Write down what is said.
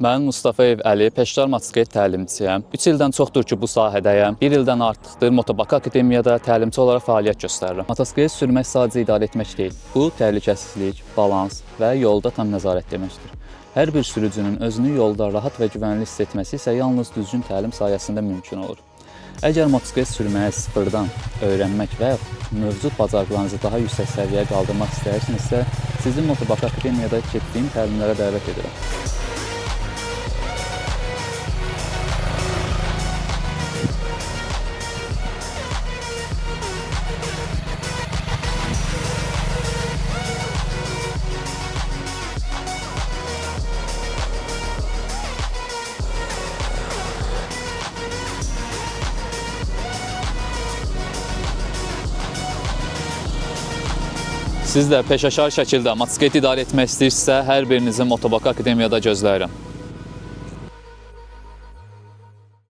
Mən Mustafayev Əli, peşəkar motosiklet təlimçisiyəm. 3 ildən çoxdur ki, bu sahədəyəm. 1 ildən artıqdır Motobak Akademiyada təlimçi olaraq fəaliyyət göstərirəm. Motosiklet sürmək sadəcə idarə etmək deyil. Bu, təhlükəsizlik, balans və yolda tam nəzarət deməkdir. Hər bir sürücünün özünü yolda rahat və güvənli hiss etməsi isə yalnız düzgün təlim sayəsində mümkün olur. Əgər motosiklet sürməyi sıfırdan öyrənmək və mövcud bacarıqlarınızı daha yüksək səviyyəyə qaldırmaq istəyirsinizsə, sizi Motobak Akademiyada keçdiyim təlimlərə dəvət edirəm. Siz də peşəkar şəkildə motosiklet idarə etmək istəyirsinizsə, hər birinizi Motobak Akademiyada gözləyirəm.